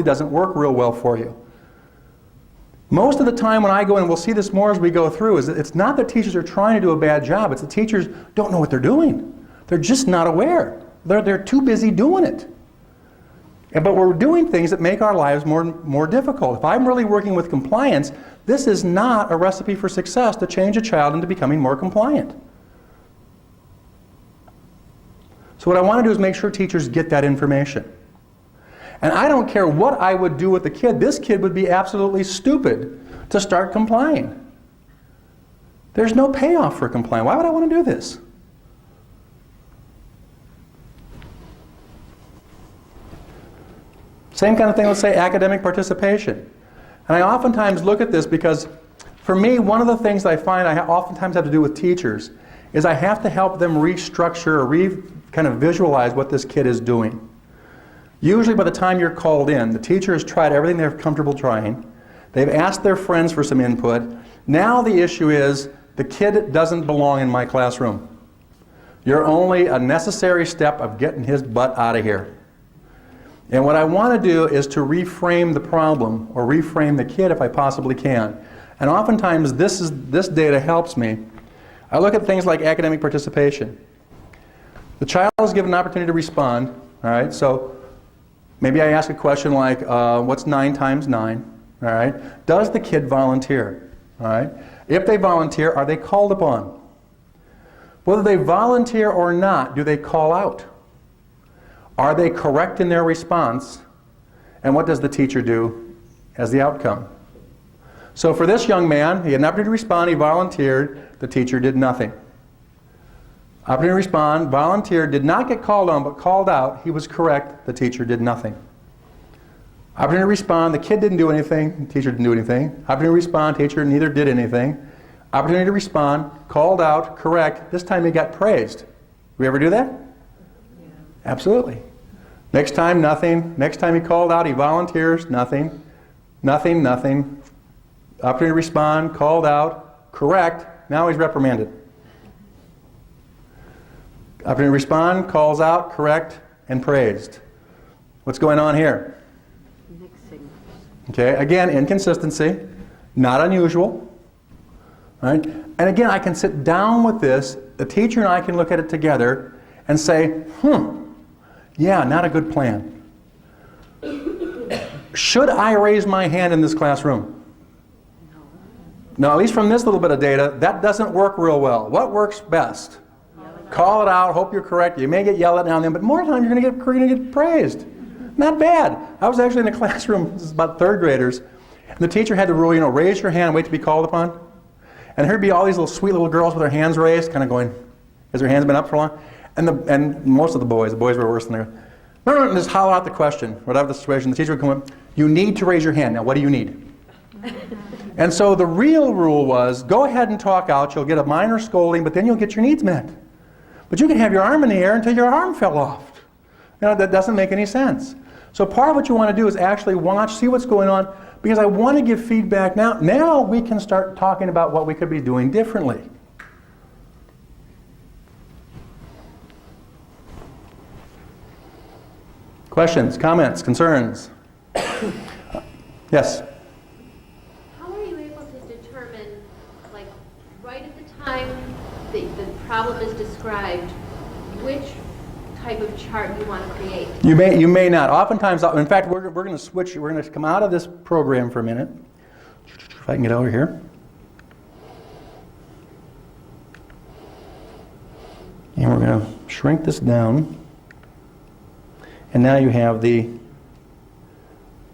doesn't work real well for you. Most of the time when I go in, we'll see this more as we go through, is that it's not that teachers are trying to do a bad job, it's the teachers don't know what they're doing. They're just not aware. They're too busy doing it. But we're doing things that make our lives more difficult. If I'm really working with compliance, this is not a recipe for success to change a child into becoming more compliant. So what I want to do is make sure teachers get that information. And I don't care what I would do with the kid. This kid would be absolutely stupid to start complying. There's no payoff for complying. Why would I want to do this? Same kind of thing, let's say academic participation. And I oftentimes look at this because, for me, one of the things that I find I oftentimes have to do with teachers is I have to help them restructure or kind of visualize what this kid is doing. Usually by the time you're called in, the teacher has tried everything they're comfortable trying. They've asked their friends for some input. Now the issue is the kid doesn't belong in my classroom. You're only a necessary step of getting his butt out of here. And what I want to do is to reframe the problem or reframe the kid if I possibly can. And oftentimes this data helps me. I look at things like academic participation. The child is given an opportunity to respond. All right, so maybe I ask a question like, what's 9 times 9? All right, does the kid volunteer? All right, if they volunteer, are they called upon? Whether they volunteer or not, do they call out? Are they correct in their response? And what does the teacher do as the outcome? So for this young man, he had an opportunity to respond, he volunteered, the teacher did nothing. Opportunity to respond, volunteered, did not get called on, but called out, he was correct, the teacher did nothing. Opportunity to respond, the kid didn't do anything, the teacher didn't do anything. Opportunity to respond, teacher neither did anything. Opportunity to respond, called out, correct, this time he got praised. We ever do that? Yeah. Absolutely. Next time, nothing. Next time he called out, he volunteers, nothing. Nothing, nothing. Opportunity to respond, called out, correct, now he's reprimanded. Opportunity to respond, calls out, correct, and praised. What's going on here? Mixing. Okay, again, inconsistency, not unusual. Right? And again, I can sit down with this, the teacher and I can look at it together and say, yeah, not a good plan. Should I raise my hand in this classroom? No, at least from this little bit of data, that doesn't work real well. What works best? Call it out, hope you're correct. You may get yelled at now and then, but more time you're going to get praised. Not bad. I was actually in a classroom, this is about 3rd graders, and the teacher had the rule, raise your hand, wait to be called upon. And there'd be all these little sweet little girls with their hands raised, kind of going, has their hands been up for long? And most of the boys were worse than they were. And just holler out the question, whatever the situation. The teacher would come up, you need to raise your hand. Now, what do you need? And so the real rule was, go ahead and talk out. You'll get a minor scolding, but then you'll get your needs met. But you can have your arm in the air until your arm fell off. That doesn't make any sense. So part of what you want to do is actually watch, see what's going on, because I want to give feedback now. Now we can start talking about what we could be doing differently. Questions, comments, concerns? Yes? How are you able to determine, like, right at the time the problem is described, which type of chart you want to create? You may not. Oftentimes, in fact, we're going to switch. We're going to come out of this program for a minute. If I can get over here. And we're going to shrink this down. And now you have the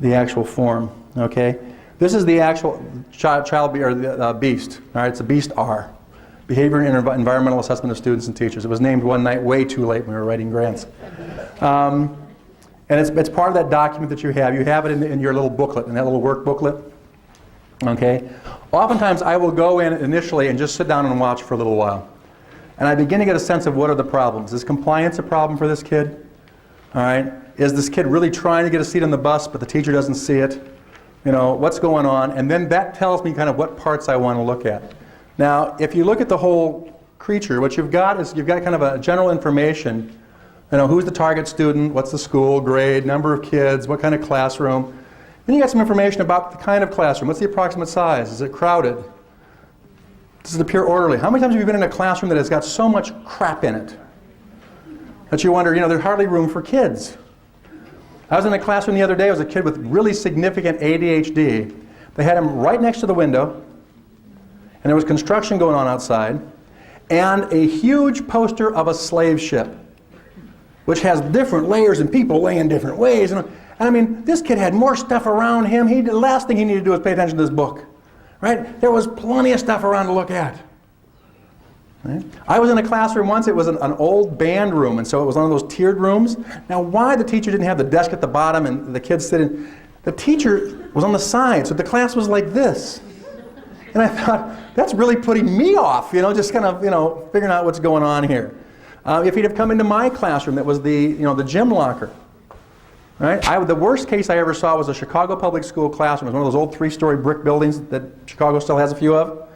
actual form. Okay, this is the actual child or the BEAST. All right, it's a BEAST R, Behavior and Environmental Assessment of Students and Teachers. It was named one night way too late when we were writing grants. And it's part of that document that you have. You have it in your little booklet, in that little work booklet. Okay, oftentimes I will go in initially and just sit down and watch for a little while, and I begin to get a sense of what are the problems. Is compliance a problem for this kid? All right, is this kid really trying to get a seat on the bus but the teacher doesn't see it? What's going on? And then that tells me kind of what parts I want to look at. Now, if you look at the whole creature, what you've got is you've got kind of a general information Who's the target student, what's the school, grade, number of kids, what kind of classroom. Then you got some information about the kind of classroom. What's the approximate size? Is it crowded? Does it appear orderly? How many times have you been in a classroom that has got so much crap in it that you wonder, there's hardly room for kids? I was in a classroom the other day. It was a kid with really significant ADHD. They had him right next to the window, and there was construction going on outside, and a huge poster of a slave ship, which has different layers and people laying different ways. And I mean, this kid had more stuff around him. The last thing he needed to do was pay attention to this book. Right? There was plenty of stuff around to look at. Right? I was in a classroom once. It was an old band room, and so it was one of those tiered rooms. Now, why the teacher didn't have the desk at the bottom and the kids sitting? The teacher was on the side, so the class was like this. And I thought, that's really putting me off, just kind of, figuring out what's going on here. If he'd have come into my classroom, that was the gym locker. Right? The worst case I ever saw was a Chicago public school classroom. It was one of those old 3-story brick buildings that Chicago still has a few of.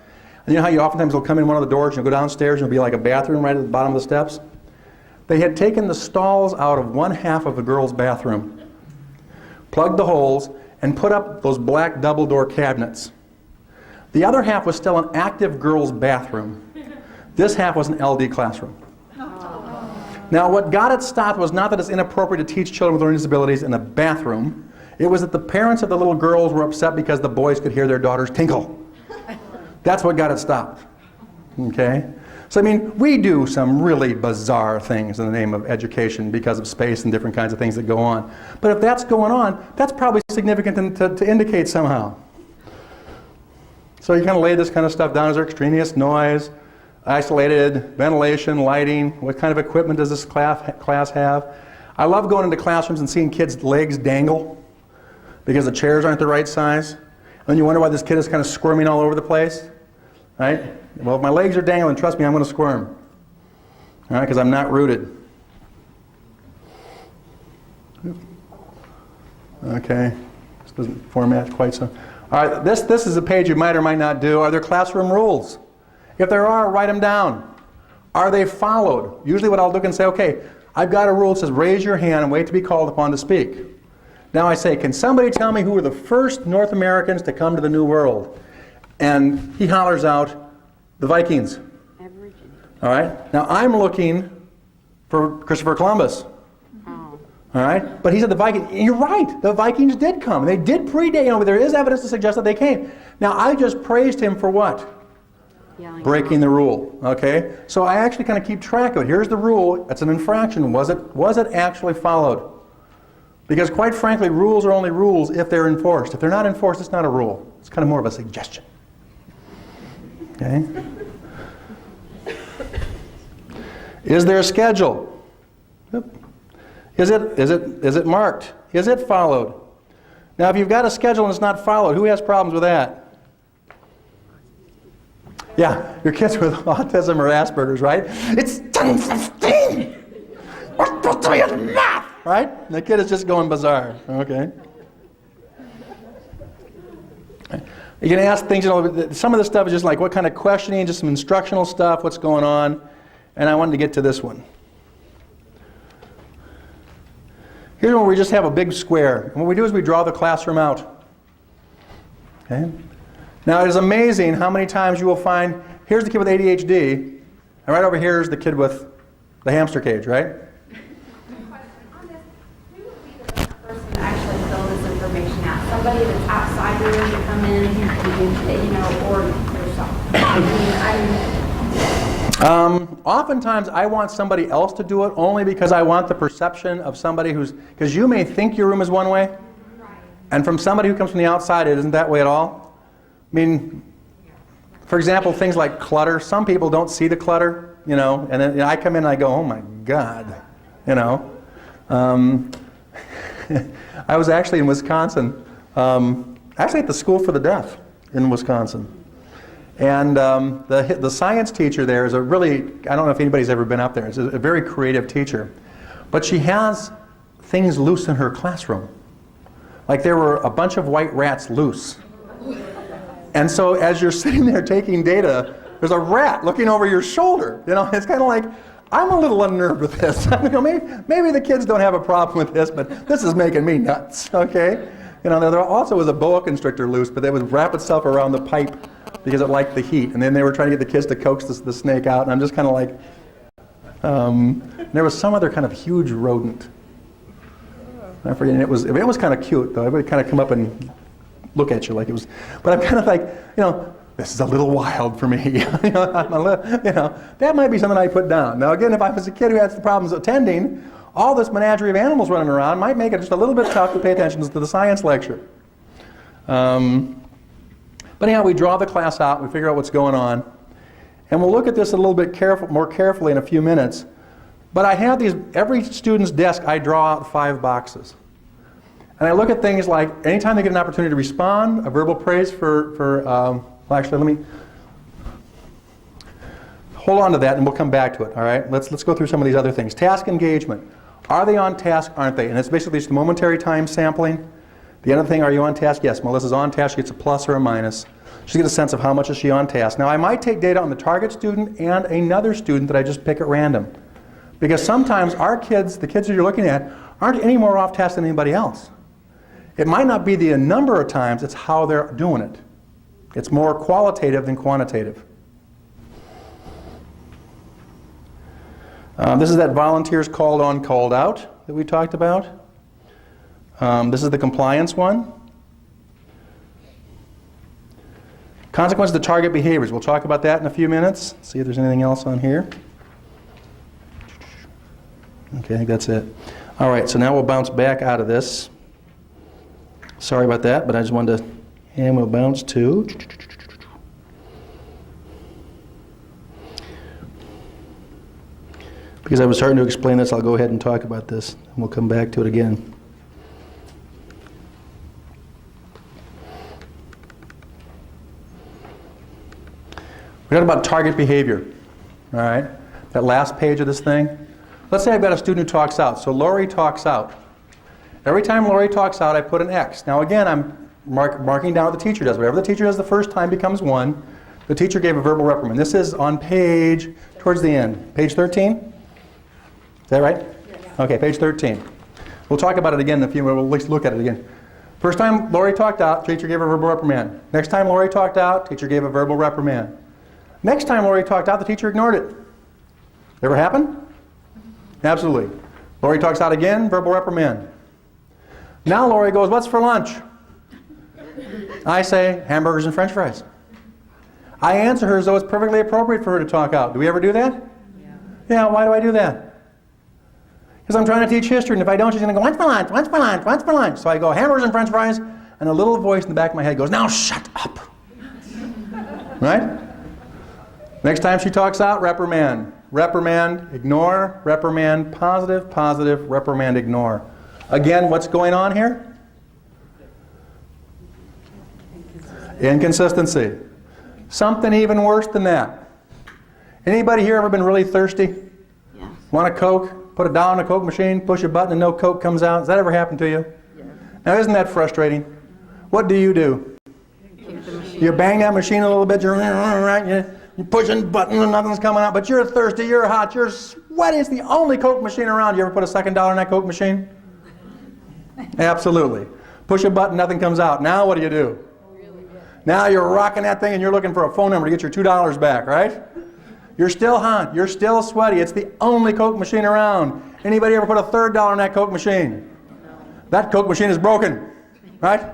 And you know how you oftentimes will come in one of the doors and you'll go downstairs and it'll be like a bathroom right at the bottom of the steps? They had taken the stalls out of one half of the girls' bathroom, plugged the holes, and put up those black double-door cabinets. The other half was still an active girls' bathroom. This half was an LD classroom. Now, what got it stopped was not that it's inappropriate to teach children with learning disabilities in a bathroom. It was that the parents of the little girls were upset because the boys could hear their daughters tinkle. That's what got it stopped. Okay? So, I mean, we do some really bizarre things in the name of education because of space and different kinds of things that go on. But if that's going on, that's probably significant to indicate somehow. So you kind of lay this kind of stuff down. Is there extraneous noise? Isolated, ventilation, lighting, what kind of equipment does this class have? I love going into classrooms and seeing kids' legs dangle because the chairs aren't the right size. And you wonder why this kid is kind of squirming all over the place, right? Well, if my legs are dangling, trust me, I'm going to squirm, all right, because I'm not rooted. Okay, this doesn't format quite so. All right, this is a page you might or might not do. Are there classroom rules? If there are, write them down. Are they followed? Usually what I'll look and say, okay, I've got a rule that says raise your hand and wait to be called upon to speak. Now I say, can somebody tell me who were the first North Americans to come to the New World? And he hollers out, the Vikings. Acker Richard. All right? Now I'm looking for Christopher Columbus. Oh. All right? But he said the Vikings. You're right. The Vikings did come. They did predate. But there is evidence to suggest that they came. Now I just praised him for what? Breaking the rule. Okay? So I actually kind of keep track of it. Here's the rule. It's an infraction. Was it actually followed? Because quite frankly, rules are only rules if they're enforced. If they're not enforced, it's not a rule. It's kind of more of a suggestion. Okay? Is there a schedule? Yep. Is it marked? Is it followed? Now, if you've got a schedule and it's not followed, who has problems with that? Yeah, your kids with autism or Asperger's, right? It's 10:15. We're supposed to be in math, right? And the kid is just going bizarre. Okay. You can ask things, some of the stuff is just like what kind of questioning, just some instructional stuff, what's going on. And I wanted to get to this one. Here's where we just have a big square. And what we do is we draw the classroom out. Okay? Now it is amazing how many times you will find, here's the kid with ADHD, and right over here is the kid with the hamster cage, right? On this, who would be the best person to actually fill this information out? Somebody that's outside the room to come in, or yourself? Oftentimes I want somebody else to do it only because I want the perception of somebody because you may think your room is one way, and from somebody who comes from the outside it isn't that way at all. I mean, for example, things like clutter. Some people don't see the clutter, and then I come in and I go, oh my God, I was actually in Wisconsin, actually at the School for the Deaf in Wisconsin. And the science teacher there is I don't know if anybody's ever been up there, it's a very creative teacher. But she has things loose in her classroom. Like there were a bunch of white rats loose. And so as you're sitting there taking data, there's a rat looking over your shoulder. It's kind of like, I'm a little unnerved with this. Maybe the kids don't have a problem with this, but this is making me nuts, okay? There also was a boa constrictor loose, but it would wrap itself around the pipe because it liked the heat. And then they were trying to get the kids to coax the snake out, and I'm just kind of like, there was some other kind of huge rodent. I forget, it was kind of cute, though. It would kind of come up and look at you like it was, but I'm kind of like, this is a little wild for me. That might be something I put down. Now again, if I was a kid who had problems attending, all this menagerie of animals running around might make it just a little bit tough to pay attention to the science lecture. But anyhow, we draw the class out, we figure out what's going on, and we'll look at this a little bit more carefully in a few minutes. But I have every student's desk, I draw out 5 boxes. And I look at things like, anytime they get an opportunity to respond, a verbal praise well, actually, let me hold on to that and we'll come back to it, all right? Let's go through some of these other things. Task engagement. Are they on task, aren't they? And it's basically just momentary time sampling. The other thing, are you on task? Yes, Melissa's on task. She gets a plus or a minus. She gets a sense of how much is she on task. Now, I might take data on the target student and another student that I just pick at random. Because sometimes our kids, the kids that you're looking at, aren't any more off task than anybody else. It might not be the number of times, it's how they're doing it. It's more qualitative than quantitative. This is that volunteers called on, called out that we talked about. This is the compliance one. Consequences of the target behaviors. We'll talk about that in a few minutes. See if there's anything else on here. Okay, I think that's it. All right, so now we'll bounce back out of this. Sorry about that, but I just wanted to, and we'll bounce to, because I was starting to explain this, I'll go ahead and talk about this, and we'll come back to it again. We talked about target behavior, all right? That last page of this thing. Let's say I've got a student who talks out. So Lori talks out. Every time Lori talks out, I put an X. Now again, I'm marking down what the teacher does. Whatever the teacher does the first time becomes 1. The teacher gave a verbal reprimand. This is on page, towards the end. Page 13? Is that right? Yes. Okay, page 13. We'll talk about it again in a few minutes. We'll at least look at it again. First time Lori talked out, teacher gave a verbal reprimand. Next time Lori talked out, teacher gave a verbal reprimand. Next time Lori talked out, the teacher ignored it. Ever happen? Absolutely. Lori talks out again, verbal reprimand. Now Lori goes, what's for lunch? I say, hamburgers and french fries. I answer her as though it's perfectly appropriate for her to talk out. Do we ever do that? Yeah, why do I do that? Because I'm trying to teach history, and if I don't, she's going to go, what's for lunch, what's for lunch, what's for lunch? So I go, hamburgers and french fries, and a little voice in the back of my head goes, now shut up. Right? Next time she talks out, reprimand. Reprimand, ignore, reprimand, positive, positive, reprimand, ignore. Again, what's going on here? Inconsistency. Something even worse than that. Anybody here ever been really thirsty? Yes. Want a Coke? Put a dollar in a Coke machine, push a button and no Coke comes out. Has that ever happened to you? Yes. Now isn't that frustrating? What do? You bang that machine a little bit, you're pushing buttons and nothing's coming out, but you're thirsty, you're hot, you're sweaty. It's the only Coke machine around. You ever put a second dollar in that Coke machine? Absolutely. Push a button, nothing comes out. Now what do? Now you're rocking that thing and you're looking for a phone number to get your $2 back, right? You're still hot, you're still sweaty. It's the only Coke machine around. Anybody ever put a third dollar in that Coke machine? That Coke machine is broken, right?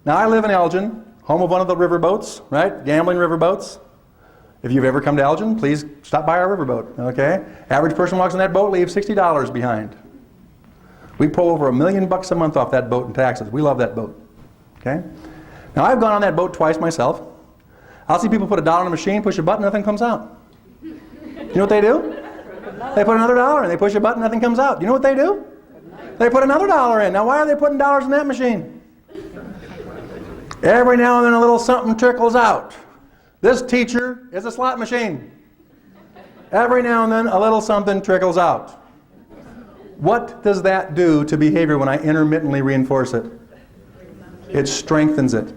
Now I live in Elgin, home of one of the riverboats, right? Gambling riverboats. If you've ever come to Elgin, please stop by our riverboat, okay? Average person walks on that boat, leaves $60 behind. We pull over $1 million a month off that boat in taxes. We love that boat, okay? Now I've gone on that boat twice myself. I'll see people put a dollar in a machine, push a button, nothing comes out. You know what they do? They put another dollar in, they push a button, nothing comes out. You know what they do? They put another dollar in. Now why are they putting dollars in that machine? Every now and then a little something trickles out. This teacher is a slot machine. Every now and then a little something trickles out. What does that do to behavior when I intermittently reinforce it? It strengthens it.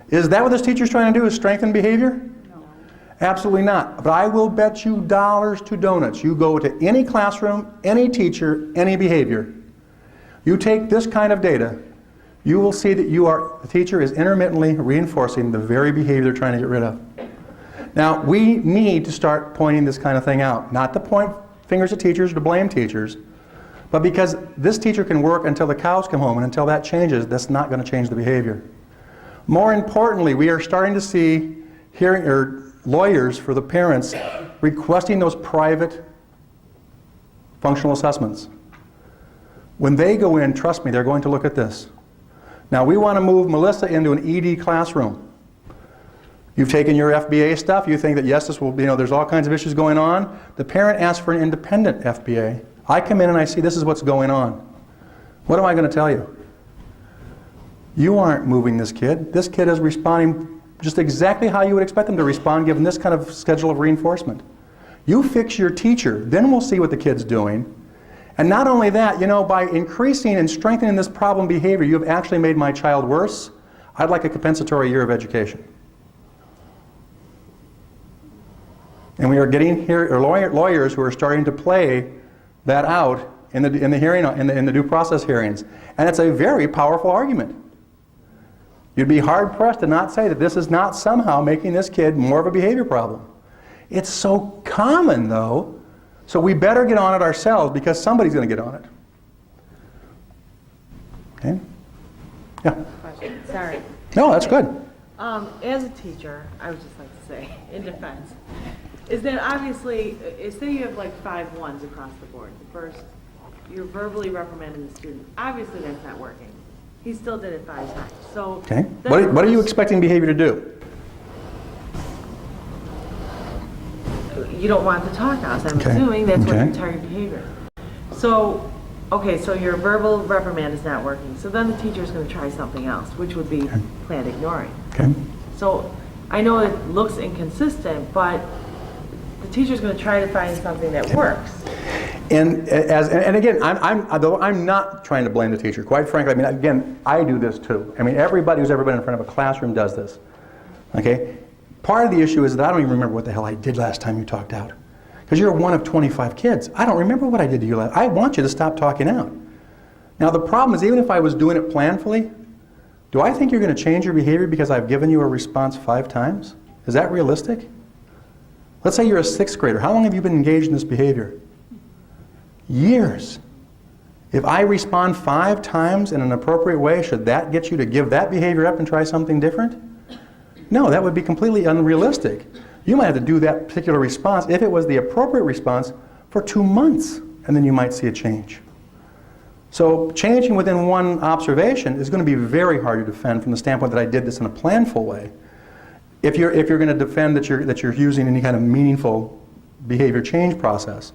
Is that what this teacher's trying to do, is strengthen behavior? No. Absolutely not. But I will bet you dollars to donuts. You go to any classroom, any teacher, any behavior. You take this kind of data, you will see that the teacher is intermittently reinforcing the very behavior they're trying to get rid of. Now, we need to start pointing this kind of thing out. Not to point fingers at teachers, to blame teachers, but because this teacher can work until the cows come home, and until that changes, that's not going to change the behavior. More importantly, we are starting to see lawyers for the parents requesting those private functional assessments. When they go in, trust me, they're going to look at this. Now, we want to move Melissa into an ED classroom. You've taken your FBA stuff. You think that, yes, this will be, there's all kinds of issues going on. The parent asks for an independent FBA. I come in and I see this is what's going on. What am I going to tell you? You aren't moving this kid. This kid is responding just exactly how you would expect them to respond given this kind of schedule of reinforcement. You fix your teacher, then we'll see what the kid's doing. And not only that, by increasing and strengthening this problem behavior, you have actually made my child worse. I'd like a compensatory year of education. And we are getting here lawyers who are starting to play that out in the hearing, in the due process hearings. And it's a very powerful argument. You'd be hard-pressed to not say that this is not somehow making this kid more of a behavior problem. It's so common, though, so we better get on it ourselves because somebody's going to get on it. Okay? Yeah? Question. Sorry. No, that's good. As a teacher, I would just like to say, in defense, is that obviously, say you have like 5 ones across the board. The first, you're verbally reprimanding the student. Obviously, that's not working. He still did it 5 times. So, Okay. What are you expecting behavior to do? You don't want the talk outs. I'm Okay. assuming that's what Okay. your target behavior. So, okay, so your verbal reprimand is not working. So then the teacher is going to try something else, which would be planned ignoring. Okay. So I know it looks inconsistent, but the teacher's going to try to find something that works. And again, I'm not trying to blame the teacher. Quite frankly, again, I do this too. Everybody who's ever been in front of a classroom does this. Okay? Part of the issue is that I don't even remember what the hell I did last time you talked out. Because you're one of 25 kids. I don't remember what I did to you last. I want you to stop talking out. Now the problem is, even if I was doing it planfully, do I think you're going to change your behavior because I've given you a response 5 times? Is that realistic? Let's say you're a 6th grader. How long have you been engaged in this behavior? Years. If I respond 5 times in an appropriate way, should that get you to give that behavior up and try something different? No, that would be completely unrealistic. You might have to do that particular response, if it was the appropriate response, for 2 months, and then you might see a change. So changing within one observation is going to be very hard to defend from the standpoint that I did this in a planful way. If you're going to defend that you're using any kind of meaningful behavior change process.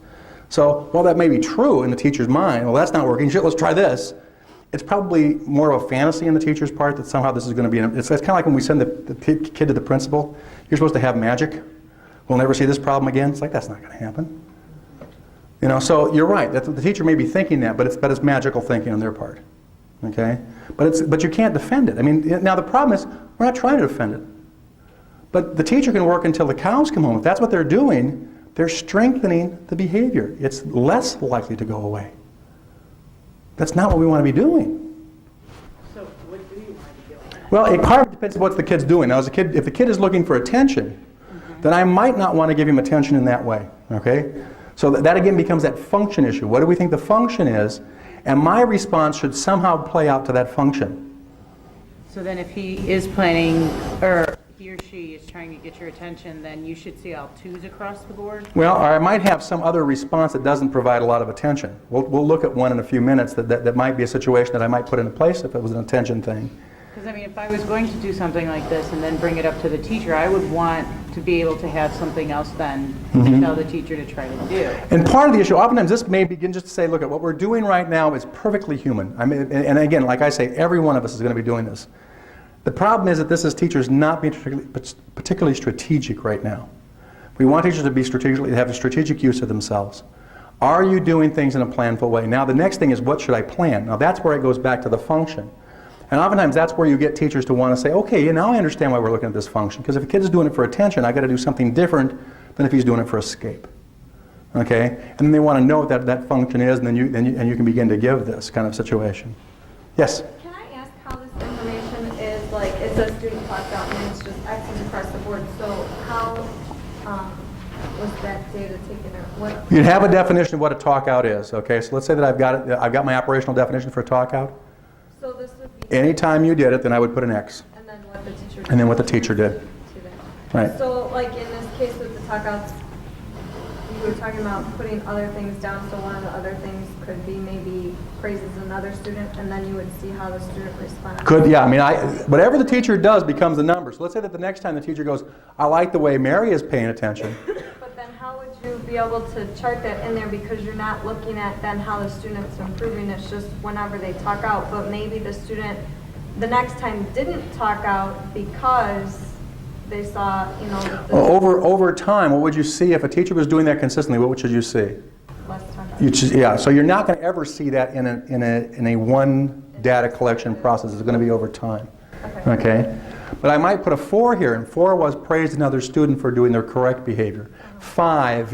So while that may be true in the teacher's mind, well, that's not working, shit, let's try this. It's probably more of a fantasy on the teacher's part that somehow this is going to be, it's kind of like when we send the kid to the principal, you're supposed to have magic. We'll never see this problem again. It's like, that's not going to happen. So you're right, the teacher may be thinking that, but it's magical thinking on their part. Okay? But you can't defend it. Now the problem is, we're not trying to defend it. But the teacher can work until the cows come home. If that's what they're doing, they're strengthening the behavior. It's less likely to go away. That's not what we want to be doing. So what do you want to be doing? Well, it kind of depends on what the kid's doing. Now, if the kid is looking for attention, then I might not want to give him attention in that way. Okay? So that again becomes that function issue. What do we think the function is? And my response should somehow play out to that function. So then if he is planning, or he or she is trying to get your attention, then you should see all 2s across the board? Well, or I might have some other response that doesn't provide a lot of attention. We'll look at one in a few minutes that might be a situation that I might put into place if it was an attention thing. Because if I was going to do something like this and then bring it up to the teacher, I would want to be able to have something else then to tell the teacher to try to do. And part of the issue, oftentimes this may begin just to say, look, at what we're doing right now is perfectly human. And again, like I say, every one of us is going to be doing this. The problem is that this is teachers not being particularly strategic right now. We want teachers to have a strategic use of themselves. Are you doing things in a planful way? Now the next thing is, what should I plan? Now that's where it goes back to the function. And oftentimes that's where you get teachers to want to say, okay, now I understand why we're looking at this function. Because if a kid is doing it for attention, I got to do something different than if he's doing it for escape. Okay? And then they want to know what that function is, and then you can begin to give this kind of situation. Yes? Can I ask how this information is, like, it says student clocked out and it's just X's across the board, so how was that data taken out? What? You'd have a definition of what a talk out is, okay? So let's say that I've got my operational definition for a talk out. So this would be. Anytime you did it, then I would put an X. And then what the teacher did. And then what the teacher did. To that. Right. So like in this case with the talk outs, you were talking about putting other things down, so one of the other things could be maybe praises another student, and then you would see how the student responds. Could, yeah, I mean, whatever the teacher does becomes the number. So let's say that the next time the teacher goes, I like the way Mary is paying attention. But then how would you be able to chart that in there, because you're not looking at then how the student's improving, it's just whenever they talk out, but maybe the student the next time didn't talk out because they saw, that the Over time, what would you see if a teacher was doing that consistently? What should you see? less talk out. Yeah, so you're not going to ever see that in a one data collection process. It's going to be over time. Okay? But I might put a 4 here, and 4 was praised another student for doing their correct behavior. 5,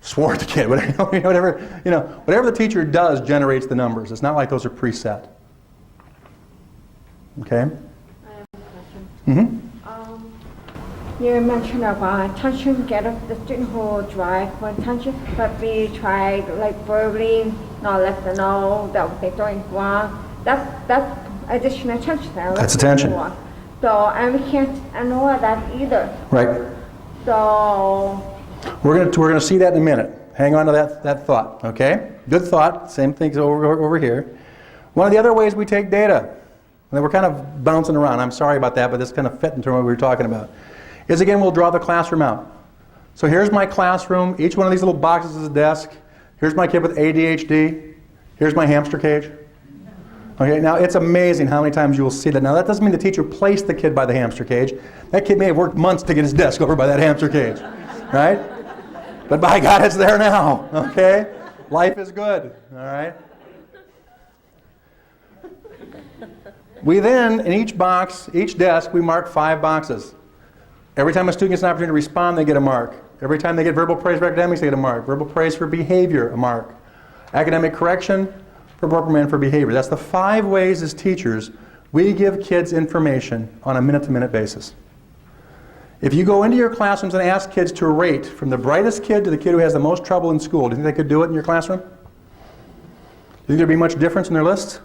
swore at the kid. Whatever the teacher does generates the numbers. It's not like those are preset. Okay? I have a question. Mm-hmm. You mentioned about attention, get the student who drive for attention, but we try like verbally, not let them know that they're doing wrong. That's additional attention. That's attention. So, and we can't ignore that either. Right. So, We're gonna see that in a minute. Hang on to that thought, okay? Good thought. Same things over here. One of the other ways we take data, and we're kind of bouncing around. I'm sorry about that, but this kind of fit into what we were talking about. Is again, we'll draw the classroom out. So here's my classroom. Each one of these little boxes is a desk. Here's my kid with ADHD. Here's my hamster cage. Okay, now it's amazing how many times you will see that. Now that doesn't mean the teacher placed the kid by the hamster cage. That kid may have worked months to get his desk over by that hamster cage, right? But by God, it's there now, okay? Life is good, all right? We then, in each box, each desk, we mark 5 boxes. Every time a student gets an opportunity to respond, they get a mark. Every time they get verbal praise for academics, they get a mark. Verbal praise for behavior, a mark. Academic correction, reprimand for behavior. That's the 5 ways as teachers we give kids information on a minute-to-minute basis. If you go into your classrooms and ask kids to rate from the brightest kid to the kid who has the most trouble in school, do you think they could do it in your classroom? Do you think there'd be much difference in their lists?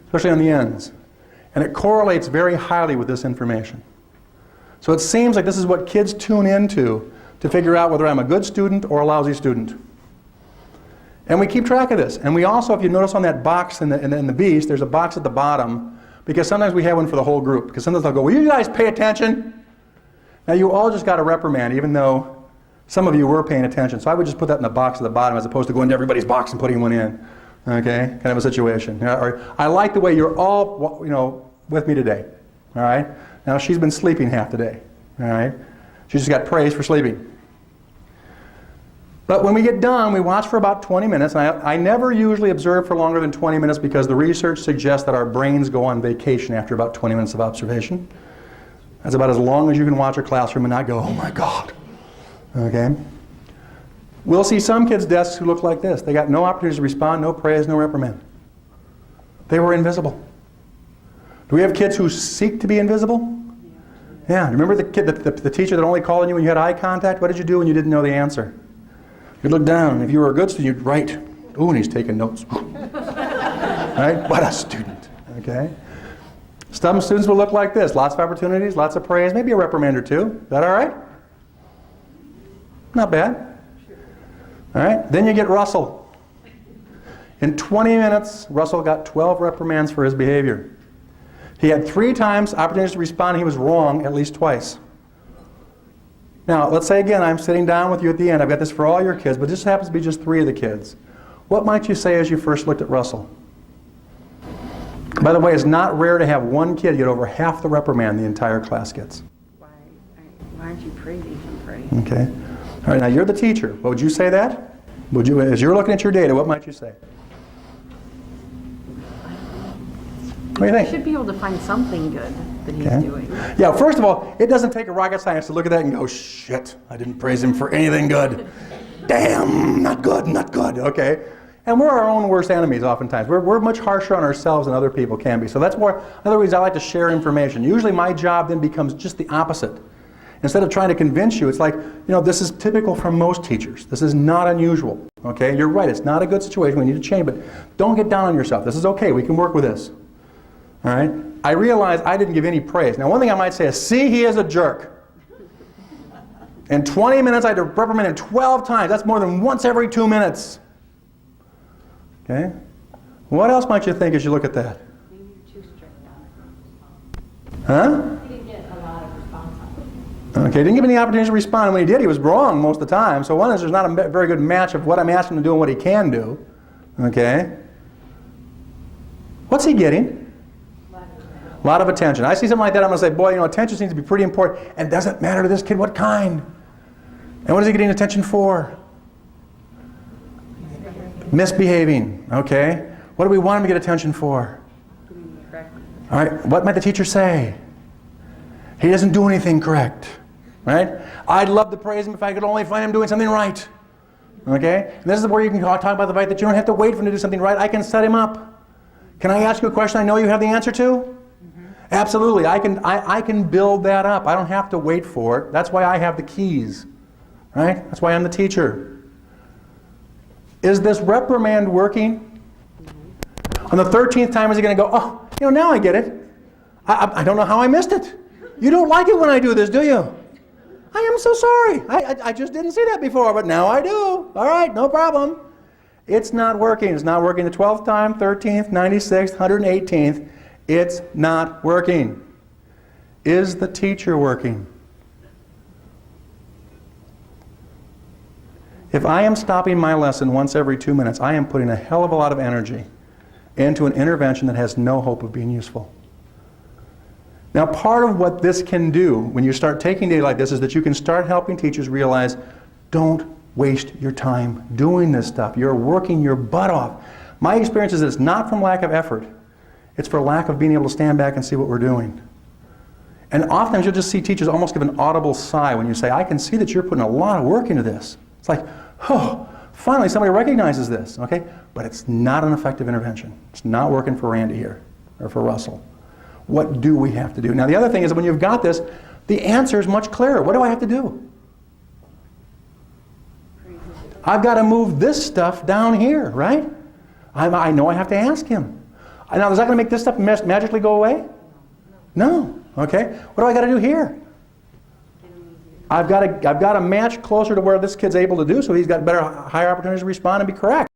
Especially on the ends. And it correlates very highly with this information. So it seems like this is what kids tune into to figure out whether I'm a good student or a lousy student. And we keep track of this. And we also, if you notice on that box in the Beast, there's a box at the bottom, because sometimes we have one for the whole group. Because sometimes they'll go, will you guys pay attention? Now you all just got a reprimand, even though some of you were paying attention. So I would just put that in the box at the bottom as opposed to going to everybody's box and putting one in. Okay? Kind of a situation. Or, I like the way you're all, with me today. All right? Now, she's been sleeping half the day, all right? She just got praised for sleeping. But when we get done, we watch for about 20 minutes. And I never usually observe for longer than 20 minutes because the research suggests that our brains go on vacation after about 20 minutes of observation. That's about as long as you can watch a classroom and not go, oh my God, okay? We'll see some kids' desks who look like this. They got no opportunity to respond, no praise, no reprimand. They were invisible. Do we have kids who seek to be invisible? Yeah. Remember the kid, the teacher that only called on you when you had eye contact? What did you do when you didn't know the answer? You'd look down. If you were a good student, you'd write. Ooh, and he's taking notes. Right? What a student. Okay? Some students will look like this. Lots of opportunities, lots of praise, maybe a reprimand or 2. Is that all right? Not bad. All right? Then you get Russell. In 20 minutes, Russell got 12 reprimands for his behavior. He had 3 times opportunities to respond, and he was wrong at least twice. Now, let's say again, I'm sitting down with you at the end. I've got this for all your kids, but this happens to be just 3 of the kids. What might you say as you first looked at Russell? By the way, it's not rare to have one kid get over half the reprimand the entire class gets. Why aren't you praising him, pray? Okay. All right, now you're the teacher. What would you say that? Would you, as you're looking at your data, what might you say? What do you think? Should be able to find something good that he's Okay. doing. Yeah, first of all, it doesn't take a rocket science to look at that and go, shit, I didn't praise him for anything good. Damn, not good, not good, okay? And we're our own worst enemies oftentimes. We're much harsher on ourselves than other people can be. So that's more, another reason I like to share information. Usually my job then becomes just the opposite. Instead of trying to convince you, it's like, this is typical for most teachers. This is not unusual, okay? You're right, it's not a good situation, we need to change, but don't get down on yourself. This is okay, we can work with this, all right? I realize I didn't give any praise. Now, one thing I might say is, see, he is a jerk. In 20 minutes, I had to reprimand him 12 times. That's more than once every 2 minutes. Okay? What else might you think as you look at that? Maybe you're too strict on it. Huh? He didn't get a lot of response on it. Okay, didn't give him the opportunity to respond. And when he did, he was wrong most of the time. So one is there's not a very good match of what I'm asking him to do and what he can do. Okay? What's he getting? A lot of attention. I see something like that, I'm going to say, boy, attention seems to be pretty important. And it doesn't matter to this kid what kind. And what is he getting attention for? Misbehaving. Okay? What do we want him to get attention for? All right, what might the teacher say? He doesn't do anything correct. Right? I'd love to praise him if I could only find him doing something right. Okay? And this is where you can talk about the fact that you don't have to wait for him to do something right. I can set him up. Can I ask you a question I know you have the answer to? Absolutely. I can build that up. I don't have to wait for it. That's why I have the keys. Right? That's why I'm the teacher. Is this reprimand working? On the 13th time, is he going to go, oh, now I get it. I don't know how I missed it. You don't like it when I do this, do you? I am so sorry. I just didn't see that before, but now I do. All right, no problem. It's not working. It's not working the 12th time, 13th, 96th, 118th. It's not working. Is the teacher working? If I am stopping my lesson once every 2 minutes, I am putting a hell of a lot of energy into an intervention that has no hope of being useful. Now, part of what this can do when you start taking data like this is that you can start helping teachers realize, don't waste your time doing this stuff. You're working your butt off. My experience is that it's not from lack of effort. It's for lack of being able to stand back and see what we're doing. And oftentimes you'll just see teachers almost give an audible sigh when you say, I can see that you're putting a lot of work into this. It's like, oh, finally somebody recognizes this, okay? But it's not an effective intervention. It's not working for Randy here, or for Russell. What do we have to do? Now the other thing is that when you've got this, the answer is much clearer. What do I have to do? I've got to move this stuff down here, right? I know I have to ask him. Now, is that going to make this stuff magically go away? No. Okay. What do I got to do here? I've got to match closer to where this kid's able to do, so he's got better, higher opportunities to respond and be correct.